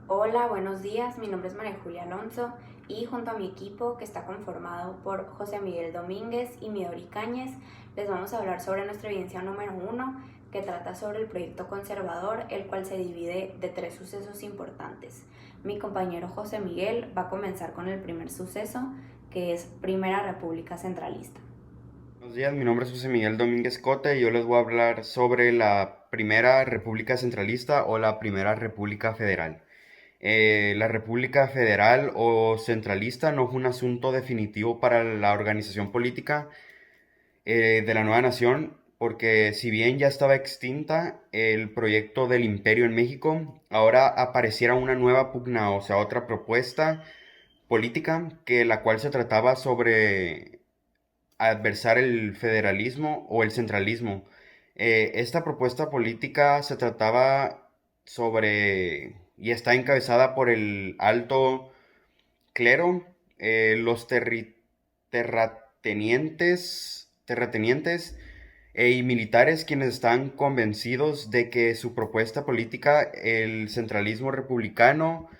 Hola, buenos días. Mi nombre es María Julia Alonso y junto a mi equipo, que está conformado por José Miguel Domínguez y Midori Cáñez, les vamos a hablar sobre nuestra evidencia número uno, que trata sobre el proyecto conservador, el cual se divide de tres sucesos importantes. Mi compañero José Miguel va a comenzar con el primer suceso, que es Primera República Centralista. Buenos días, mi nombre es José Miguel Domínguez Cota y yo les voy a hablar sobre la Primera República Centralista o la Primera República Federal. La República Federal o Centralista no fue un asunto definitivo para la organización política de la nueva nación, porque si bien ya estaba extinta el proyecto del imperio en México, ahora apareciera una nueva pugna, o sea, otra propuesta política que la cual se trataba sobre adversar el federalismo o el centralismo. Esta propuesta política se trataba sobre y está encabezada por el alto clero, los terratenientes y militares, quienes están convencidos de que su propuesta política, el centralismo republicano,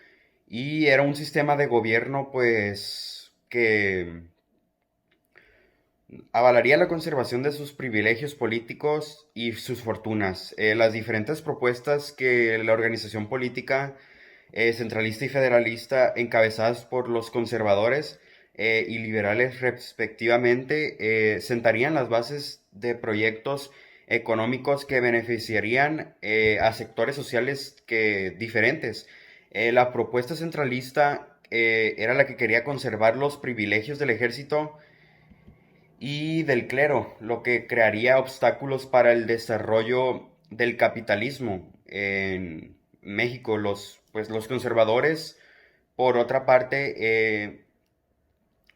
y era un sistema de gobierno pues que avalaría la conservación de sus privilegios políticos y sus fortunas. Las diferentes propuestas que la organización política centralista y federalista, encabezadas por los conservadores y liberales respectivamente, sentarían las bases de proyectos económicos que beneficiarían a sectores sociales diferentes. La propuesta centralista era la que quería conservar los privilegios del ejército y del clero, lo que crearía obstáculos para el desarrollo del capitalismo en México. Los conservadores, por otra parte,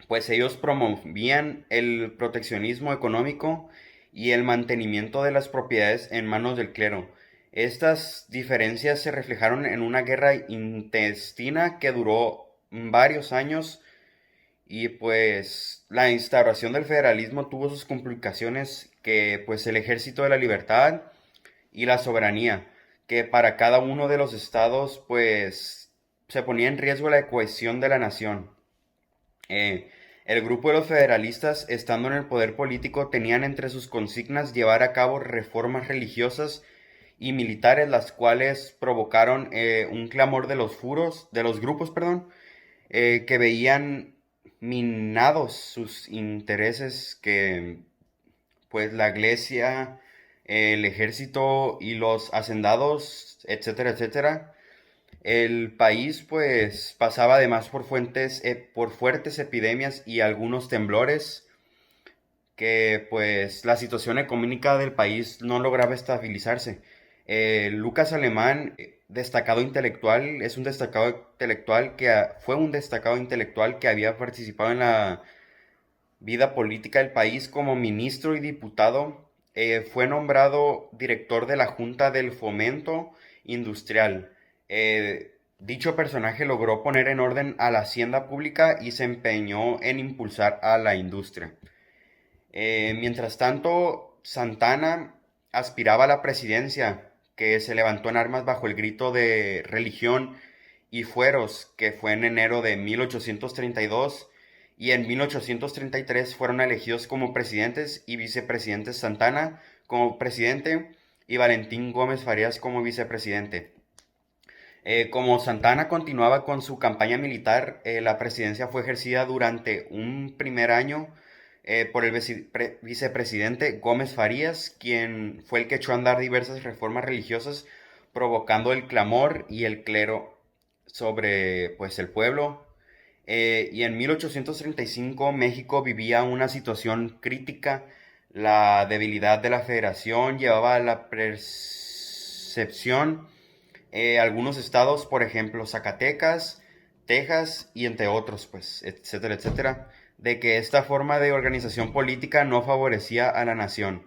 pues ellos promovían el proteccionismo económico y el mantenimiento de las propiedades en manos del clero. Estas diferencias se reflejaron en una guerra intestina que duró varios años y pues la instauración del federalismo tuvo sus complicaciones, que pues el Ejército de la Libertad y la soberanía, que para cada uno de los estados pues se ponía en riesgo la cohesión de la nación. El grupo de los federalistas, estando en el poder político, tenían entre sus consignas llevar a cabo reformas religiosas y militares, las cuales provocaron un clamor de los grupos, perdón, que veían minados sus intereses, que pues la iglesia, el ejército y los hacendados, etcétera, etcétera. El país pues pasaba además por fuertes epidemias y algunos temblores, que pues la situación económica del país no lograba estabilizarse. Lucas Alemán, destacado intelectual, es un destacado intelectual fue un destacado intelectual que había participado en la vida política del país como ministro y diputado. Fue nombrado director de la Junta del Fomento Industrial. Dicho personaje logró poner en orden a la hacienda pública y se empeñó en impulsar a la industria. Mientras tanto, Santana aspiraba a la presidencia, que se levantó en armas bajo el grito de religión y fueros, que fue en enero de 1832, y en 1833 fueron elegidos como presidentes y vicepresidentes Santana como presidente y Valentín Gómez Farías como vicepresidente. Como Santana continuaba con su campaña militar, la presidencia fue ejercida durante un primer año por el vicepresidente Gómez Farías, quien fue el que echó a andar diversas reformas religiosas, provocando el clamor y el clero sobre pues, el pueblo. Y en 1835 México vivía una situación crítica. La debilidad de la federación llevaba a la percepción algunos estados, por ejemplo, Zacatecas, Texas y entre otros, pues, etcétera, etcétera, de que esta forma de organización política no favorecía a la nación.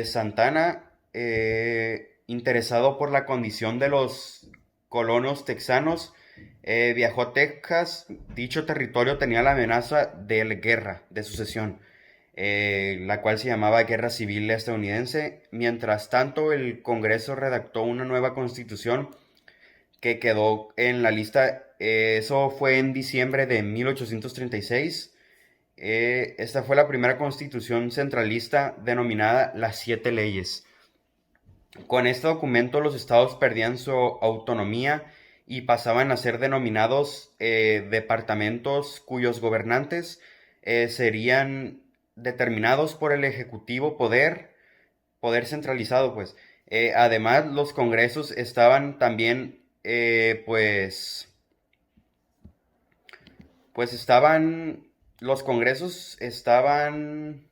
Santana, interesado por la condición de los colonos texanos, viajó a Texas. Dicho territorio tenía la amenaza de guerra, de sucesión, la cual se llamaba Guerra Civil Estadounidense. Mientras tanto, el Congreso redactó una nueva constitución que quedó en la lista. Eso fue en diciembre de 1836. Esta fue la primera constitución centralista denominada Las Siete Leyes. Con este documento los estados perdían su autonomía y pasaban a ser denominados departamentos cuyos gobernantes serían determinados por el ejecutivo poder centralizado, pues. Además, los congresos estaban también, pues estaban, los congresos estaban,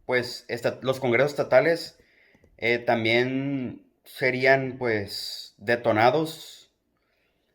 los congresos estatales también serían, pues, detonados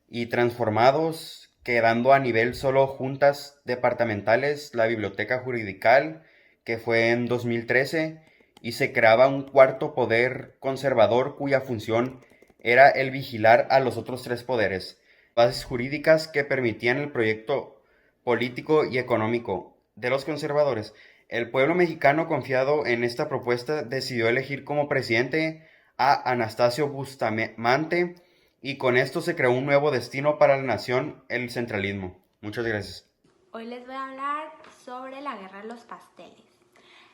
y transformados, quedando a nivel solo juntas departamentales, la biblioteca jurisdiccional, que fue en 2013, y se creaba un cuarto poder conservador cuya función era el vigilar a los otros tres poderes, bases jurídicas que permitían el proyecto político y económico de los conservadores. El pueblo mexicano, confiado en esta propuesta, decidió elegir como presidente a Anastasio Bustamante, y con esto se creó un nuevo destino para la nación, el centralismo. Muchas gracias. Hoy les voy a hablar sobre la Guerra de los Pasteles.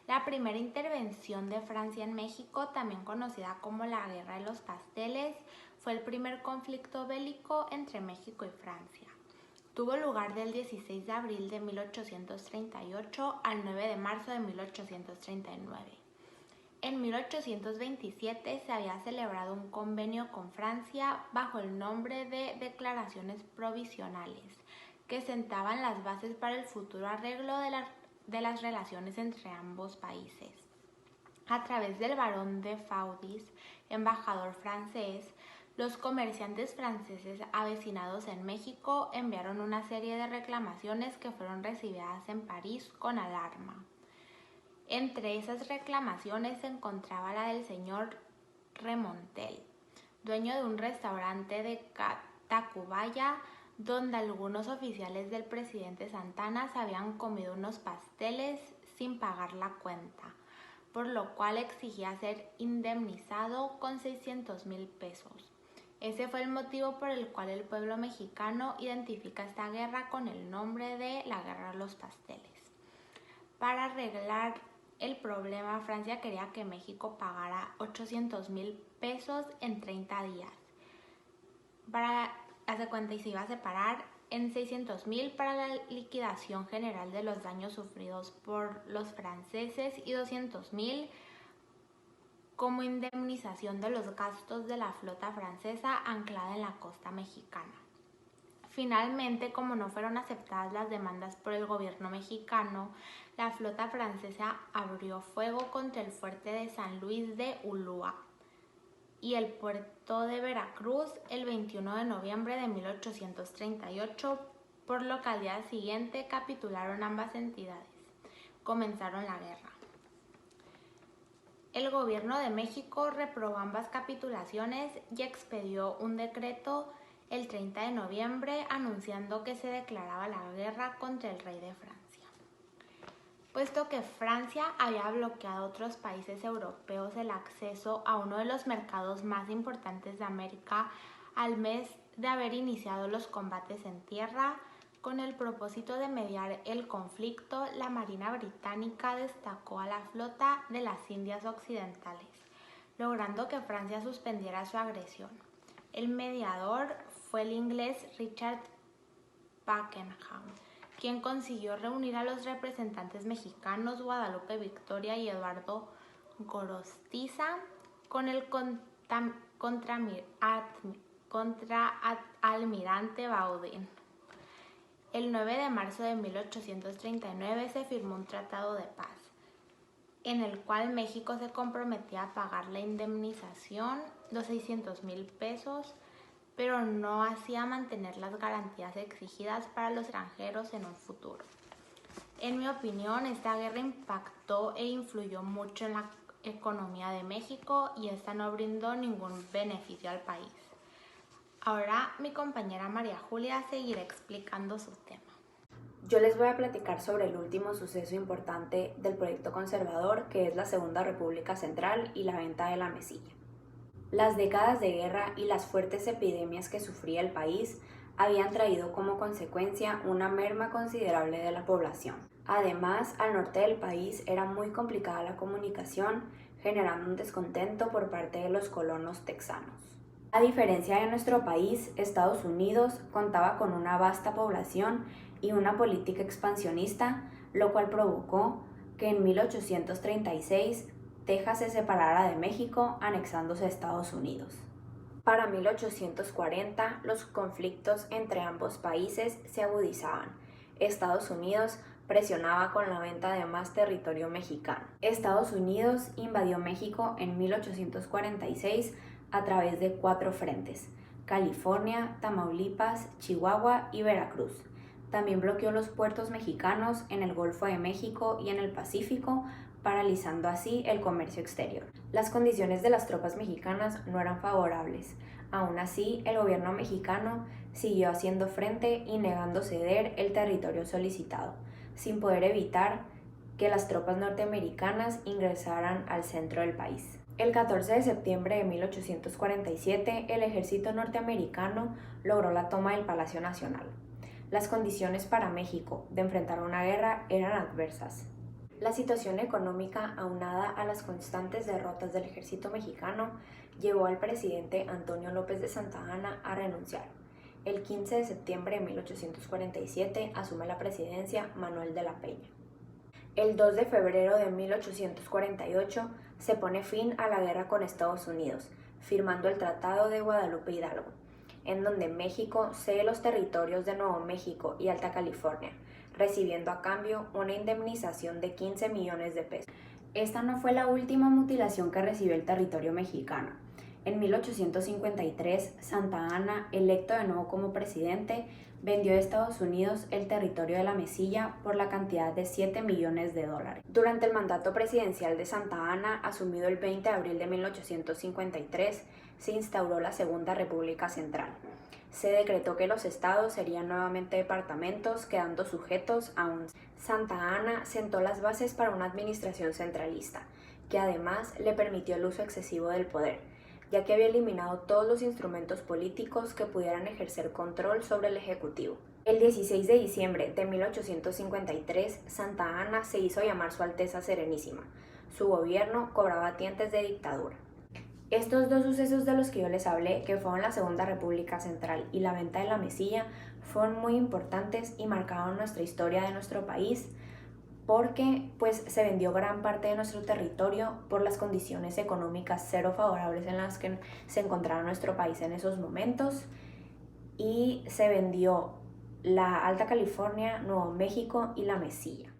La primera intervención de Francia en México, también conocida como la Guerra de los Pasteles, fue el primer conflicto bélico entre México y Francia. Tuvo lugar del 16 de abril de 1838 al 9 de marzo de 1839. En 1827 se había celebrado un convenio con Francia bajo el nombre de Declaraciones Provisionales, que sentaban las bases para el futuro arreglo de las relaciones entre ambos países. A través del barón de Faudis, embajador francés, los comerciantes franceses avecinados en México enviaron una serie de reclamaciones que fueron recibidas en París con alarma. Entre esas reclamaciones se encontraba la del señor Remontel, dueño de un restaurante de Tacubaya, donde algunos oficiales del presidente Santana se habían comido unos pasteles sin pagar la cuenta, por lo cual exigía ser indemnizado con 600,000 pesos. Ese fue el motivo por el cual el pueblo mexicano identifica esta guerra con el nombre de la Guerra de los Pasteles. Para arreglar el problema, Francia quería que México pagara 800,000 pesos en 30 días. Hace cuenta, y se iba a separar en 600,000 para la liquidación general de los daños sufridos por los franceses y 200,000 como indemnización de los gastos de la flota francesa anclada en la costa mexicana. Finalmente, como no fueron aceptadas las demandas por el gobierno mexicano, la flota francesa abrió fuego contra el fuerte de San Luis de Ulúa y el puerto de Veracruz el 21 de noviembre de 1838, por lo que al día siguiente capitularon ambas entidades. Comenzaron la guerra. El gobierno de México reprobó ambas capitulaciones y expedió un decreto el 30 de noviembre anunciando que se declaraba la guerra contra el rey de Francia. Puesto que Francia había bloqueado a otros países europeos el acceso a uno de los mercados más importantes de América al mes de haber iniciado los combates en tierra, con el propósito de mediar el conflicto, la Marina Británica destacó a la flota de las Indias Occidentales, logrando que Francia suspendiera su agresión. El mediador fue el inglés Richard Pakenham, quien consiguió reunir a los representantes mexicanos Guadalupe Victoria y Eduardo Gorostiza con el contraalmirante Baudin. El 9 de marzo de 1839 se firmó un tratado de paz, en el cual México se comprometía a pagar la indemnización, los 600,000 pesos, pero no hacía mantener las garantías exigidas para los extranjeros en un futuro. En mi opinión, esta guerra impactó e influyó mucho en la economía de México y esta no brindó ningún beneficio al país. Ahora mi compañera María Julia seguirá explicando su tema. Yo les voy a platicar sobre el último suceso importante del proyecto conservador, que es la Segunda República Central y la venta de la Mesilla. Las décadas de guerra y las fuertes epidemias que sufría el país habían traído como consecuencia una merma considerable de la población. Además, al norte del país era muy complicada la comunicación, generando un descontento por parte de los colonos texanos. A diferencia de nuestro país, Estados Unidos contaba con una vasta población y una política expansionista, lo cual provocó que en 1836 Texas se separara de México, anexándose a Estados Unidos. Para 1840, los conflictos entre ambos países se agudizaban. Estados Unidos presionaba con la venta de más territorio mexicano. Estados Unidos invadió México en 1846 a través de 4 frentes: California, Tamaulipas, Chihuahua y Veracruz. También bloqueó los puertos mexicanos en el Golfo de México y en el Pacífico, paralizando así el comercio exterior. Las condiciones de las tropas mexicanas no eran favorables. Aún así, el gobierno mexicano siguió haciendo frente y negando ceder el territorio solicitado, sin poder evitar que las tropas norteamericanas ingresaran al centro del país. El 14 de septiembre de 1847, el ejército norteamericano logró la toma del Palacio Nacional. Las condiciones para México de enfrentar una guerra eran adversas. La situación económica, aunada a las constantes derrotas del ejército mexicano, llevó al presidente Antonio López de Santa Anna a renunciar. El 15 de septiembre de 1847 asume la presidencia Manuel de la Peña. El 2 de febrero de 1848 se pone fin a la guerra con Estados Unidos, firmando el Tratado de Guadalupe Hidalgo, en donde México cede los territorios de Nuevo México y Alta California, recibiendo a cambio una indemnización de 15 millones de pesos. Esta no fue la última mutilación que recibió el territorio mexicano. En 1853, Santa Anna, electo de nuevo como presidente, vendió a Estados Unidos el territorio de la Mesilla por la cantidad de $7 millones. Durante el mandato presidencial de Santa Anna, asumido el 20 de abril de 1853, se instauró la Segunda República Central. Se decretó que los estados serían nuevamente departamentos, quedando sujetos a un... Santa Anna sentó las bases para una administración centralista, que además le permitió el uso excesivo del poder, ya que había eliminado todos los instrumentos políticos que pudieran ejercer control sobre el Ejecutivo. El 16 de diciembre de 1853, Santa Anna se hizo llamar Su Alteza Serenísima. Su gobierno cobraba tintes de dictadura. Estos 2 sucesos de los que yo les hablé, que fueron la Segunda República Central y la venta de la Mesilla, fueron muy importantes y marcaron nuestra historia de nuestro país, porque pues se vendió gran parte de nuestro territorio por las condiciones económicas cero favorables en las que se encontraba nuestro país en esos momentos, y se vendió la Alta California, Nuevo México y la Mesilla.